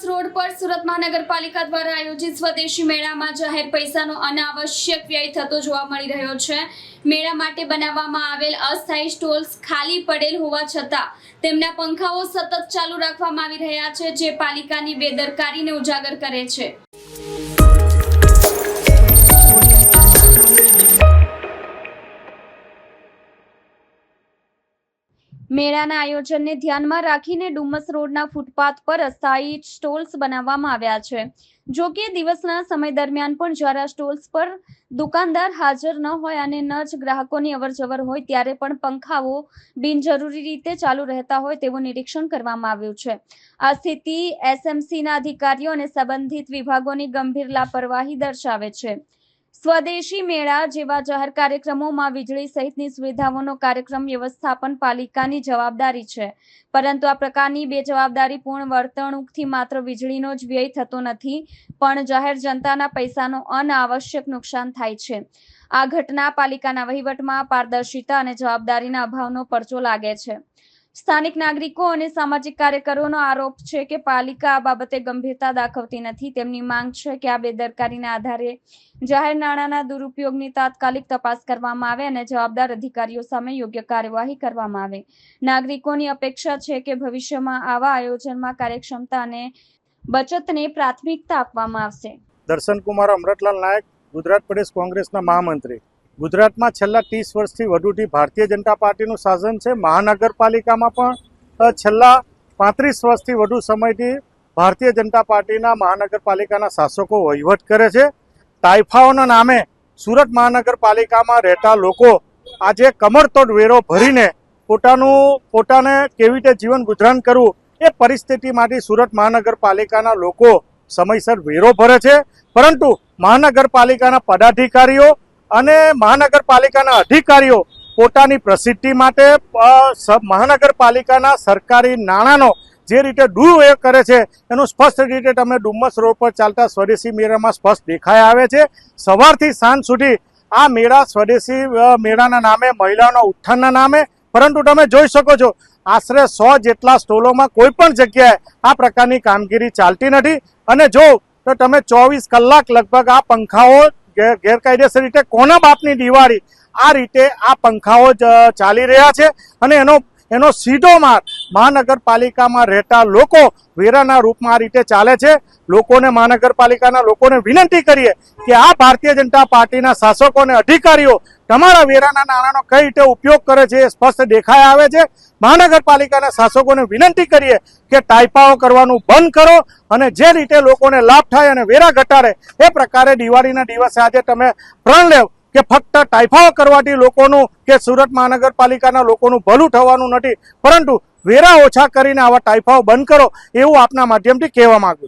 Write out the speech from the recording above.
Road પર સુરત મહાનગરપાલિકા દ્વારા આયોજિત સ્વદેશી મેળામાં જાહેર પૈસાનો અનાવશ્યક વ્યય થતો જોવા મળી રહ્યો છે। મેળા માટે બનાવવામાં આવેલ અસ્થાયી સ્ટોલ્સ ખાલી પડેલ હોવા છતાં તેમના પંખાઓ સતત ચાલુ રાખવામાં આવી રહ્યા છે, જે પાલિકાની બેદરકારીને ઉજાગર કરે છે। મેળાના આયોજનને ધ્યાનમાં રાખીને ડુમસ રોડના ફૂટપાથ પર અસ્થાયી સ્ટોલ્સ બનાવવામાં આવ્યા છે। જો કે દિવસના સમય દરમિયાન પણ જ્યારે સ્ટોલ્સ પર દુકાનદાર હાજર ન હોય અને ન જ ગ્રાહકોની અવરજવર હોય ત્યારે પણ પંખાઓ બિનજરૂરી રીતે ચાલુ રહેતા હોય તેવું નિરીક્ષણ કરવામાં આવ્યું છે। આ સ્થિતિ એસએમસીના અધિકારીઓ અને સંબંધિત વિભાગોની ગંભીર લાપરવાહી દર્શાવે છે। સ્વદેશી મેળા જેવા જાહેર કાર્યક્રમોમાં વીજળી સહિતની સુવિધાઓનો કાર્યક્રમ વ્યવસ્થાપન પાલિકાની જવાબદારી છે, પરંતુ આ પ્રકારની બેજવાબદારીપૂર્ણ વર્તણૂકથી માત્ર વીજળીનો જ વ્યય થતો નથી, પણ જાહેર જનતાના પૈસાનો અનાવશ્યક નુકસાન થાય છે। આ ઘટના પાલિકાના વહીવટમાં પારદર્શિતા અને જવાબદારીના અભાવનો પરચો લાગે છે। સ્થાનિક નાગરિકો અને સામાજિક કાર્યકરોનો આરોપ છે કે પાલિકા આ બાબતે ગંભીરતા દાખવતી નથી। તેમની માંગ છે કે આ બેદરકારીના આધારે જાહેર નાણાંના દુરુપયોગની તાત્કાલિક તપાસ કરવામાં આવે અને જવાબદાર અધિકારીઓ સામે યોગ્ય કાર્યવાહી કરવામાં આવે। નાગરિકોની અપેક્ષા છે કે ભવિષ્યમાં આવા આયોજનમાં કાર્યક્ષમતા અને બચતને પ્રાથમિકતા આપવામાં આવશે। દર્શનકુમાર અમૃતલાલ નાયક, ગુજરાત પ્રદેશ કોંગ્રેસના મહામંત્રી। ગુજરાતમાં છેલ્લા 30 વર્ષથી વધુથી ભારતીય જનતા પાર્ટીનું શાસન છે। મહાનગરપાલિકામાં પણ છેલ્લા 35 વર્ષથી વધુ સમયથી ભારતીય જનતા પાર્ટીના મહાનગરપાલિકાના શાસકો વહીવટ કરે છે। તાઇફાઓના નામે સુરત મહાનગરપાલિકામાં રહેતા લોકો આજે કમરતોડ વેરો ભરીને પોતાને કેવી રીતે જીવન ગુજરાન કરવું એ પરિસ્થિતિમાંથી સુરત મહાનગરપાલિકાના લોકો સમયસર વેરો ભરે છે, પરંતુ મહાનગરપાલિકાના પદાધિકારીઓ અને મહાનગરપાલિકાના અધિકારીઓ પોતાની પ્રસિદ્ધિ માટે મહાનગરપાલિકાના સરકારી નાણાંનો જે રીતે દુરુપયોગ કરે છે એનું સ્પષ્ટ રીતે તમે ડુમસ રોડ પર ચાલતા સ્વદેશી મેળામાં સ્પષ્ટ દેખાઈ આવે છે। સવારથી સાંજ સુધી આ મેળા સ્વદેશી મેળાના નામે, મહિલાઓના ઉત્થાનના નામે, પરંતુ તમે જોઈ શકો છો આશરે 100 જેટલા સ્ટોલોમાં કોઈ પણ જગ્યાએ આ પ્રકારની કામગીરી ચાલતી નથી। અને જો તો તમે 24 કલાક લગભગ આ પંખાઓ ગેરકાયદેસર રીતે કોના બાપની દિવાળી આ રીતે આ પંખાઓ ચાલી રહ્યા છે અને એનો સીધો માર મહાનગરપાલિકામાં રહેતા લોકો વેરાના રૂપમાં આ રીતે ચાલે છે। મહાનગરપાલિકાના લોકોને વિનંતી કરીએ કે આ ભારતીય જનતા પાર્ટીના શાસકો અને અધિકારીઓ તમારા વેરાના નાણાંનો કઈ રીતે ઉપયોગ કરે છે એ સ્પષ્ટ દેખાઈ આવે છે। મહાનગરપાલિકાના શાસકોને વિનંતી કરીએ કે ટાઈપાઓ કરવાનું બંધ કરો અને જે રીતે લોકોને લાભ થાય અને વેરા ઘટાડે એ પ્રકારે દિવાળીના દિવસે આજે તમે પ્રણ લેવ કે ફક્ત ટાઈફાઓ કરવાથી લોકોનું કે સુરત મહાનગરપાલિકાના લોકોનું ભલું થવાનું નથી, પરંતુ વેરા ઓછા કરીને આવા ટાઈફાઓ બંધ કરો એવું આપના માધ્યમથી કહેવા માંગુ